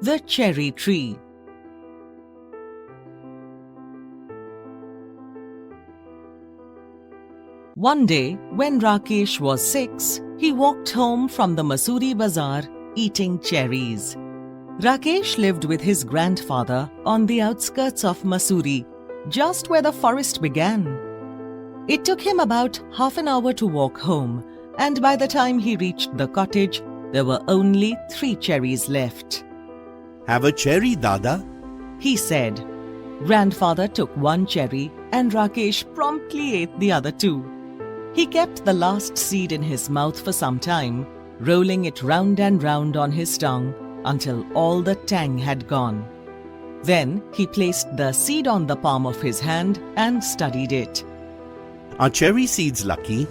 The Cherry Tree. One day, when Rakesh was 6, he walked home from the Masuri Bazaar eating cherries. Rakesh lived with his grandfather on the outskirts of Masuri, just where the forest began. It took him about half an hour to walk home, and by the time he reached the cottage, there were only 3 cherries left. Have a cherry, Dada, he said. Grandfather took 1 cherry and Rakesh promptly ate the other 2. He kept the last seed in his mouth for some time, rolling it round and round on his tongue until all the tang had gone. Then he placed the seed on the palm of his hand and studied it. Are cherry seeds lucky?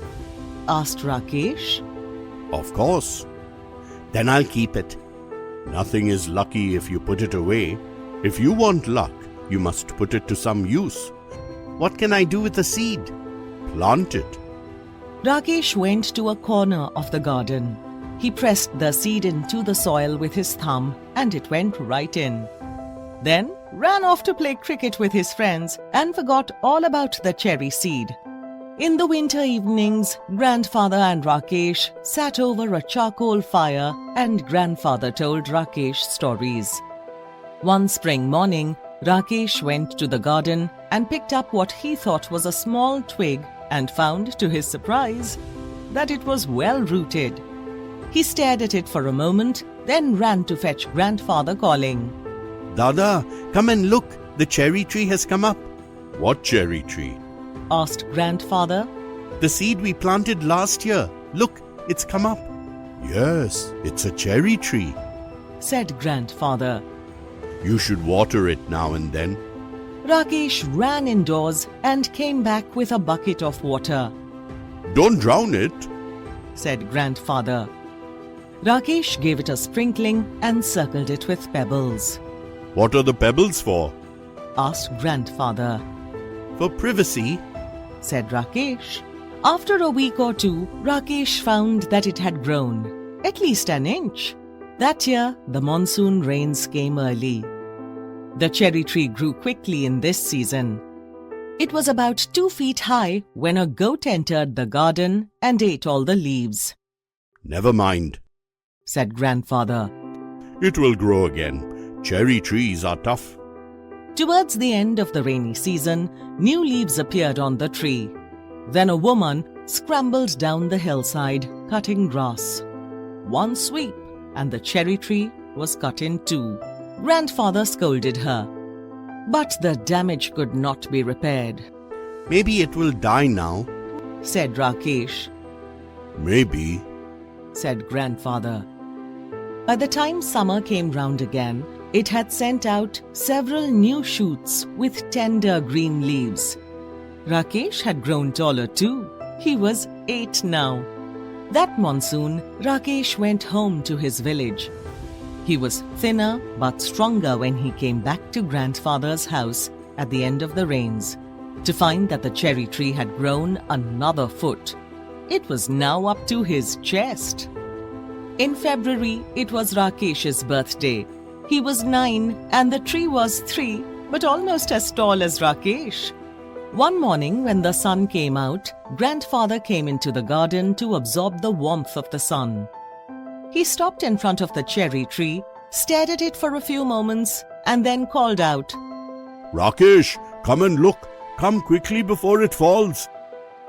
Asked Rakesh. Of course. Then I'll keep it. Nothing is lucky if you put it away. If you want luck, you must put it to some use. What can I do with the seed? Plant it. Rakesh went to a corner of the garden. He pressed the seed into the soil with his thumb and it went right in. Then ran off to play cricket with his friends and forgot all about the cherry seed. In the winter evenings, Grandfather and Rakesh sat over a charcoal fire and Grandfather told Rakesh stories. One spring morning, Rakesh went to the garden and picked up what he thought was a small twig and found, to his surprise, that it was well rooted. He stared at it for a moment, then ran to fetch Grandfather, calling, Dada, come and look, the cherry tree has come up. What cherry tree? Asked Grandfather. The seed we planted last year. Look, it's come up. Yes, it's a cherry tree, said Grandfather. You should water it now and then. Rakesh ran indoors and came back with a bucket of water. Don't drown it, said Grandfather. Rakesh gave it a sprinkling and circled it with pebbles. What are the pebbles for? Asked Grandfather. For privacy, said Rakesh. After a week or 2, Rakesh found that it had grown, at least an inch. That year, the monsoon rains came early. The cherry tree grew quickly in this season. It was about 2 feet high when a goat entered the garden and ate all the leaves. Never mind, said Grandfather. It will grow again. Cherry trees are tough. Towards the end of the rainy season, new leaves appeared on the tree. Then a woman scrambled down the hillside, cutting grass. One sweep, and the cherry tree was cut in 2. Grandfather scolded her. But the damage could not be repaired. Maybe it will die now, said Rakesh. Maybe, said Grandfather. By the time summer came round again, it had sent out several new shoots with tender green leaves. Rakesh had grown taller too. He was 8 now. That monsoon, Rakesh went home to his village. He was thinner but stronger when he came back to Grandfather's house at the end of the rains to find that the cherry tree had grown another foot. It was now up to his chest. In February, it was Rakesh's birthday. He was 9 and the tree was 3, but almost as tall as Rakesh. One morning when the sun came out, Grandfather came into the garden to absorb the warmth of the sun. He stopped in front of the cherry tree, stared at it for a few moments, and then called out, Rakesh, come and look. Come quickly before it falls.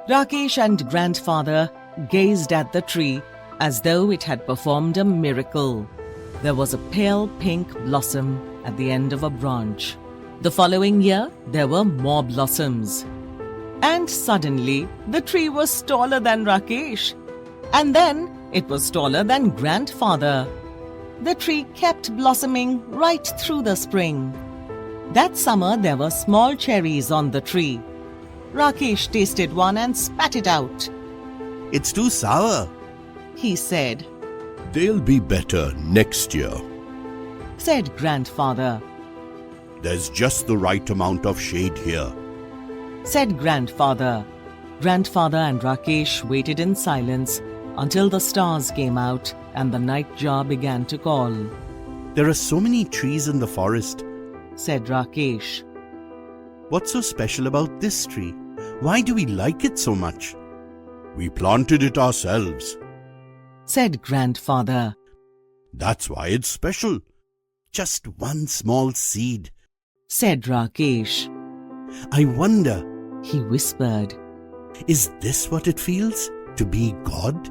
Rakesh and Grandfather gazed at the tree as though it had performed a miracle. There was a pale pink blossom at the end of a branch. The following year, there were more blossoms. And suddenly, the tree was taller than Rakesh. And then, it was taller than Grandfather. The tree kept blossoming right through the spring. That summer, there were small cherries on the tree. Rakesh tasted one and spat it out. It's too sour, he said. They'll be better next year, said Grandfather. There's just the right amount of shade here, said Grandfather. Grandfather and Rakesh waited in silence until the stars came out and the nightjar began to call. There are so many trees in the forest. said Rakesh. What's so special about this tree? Why do we like it so much? We planted it ourselves. Said Grandfather. That's why it's special. Just one small seed. Said Rakesh. I wonder, He whispered. is this what it feels to be God?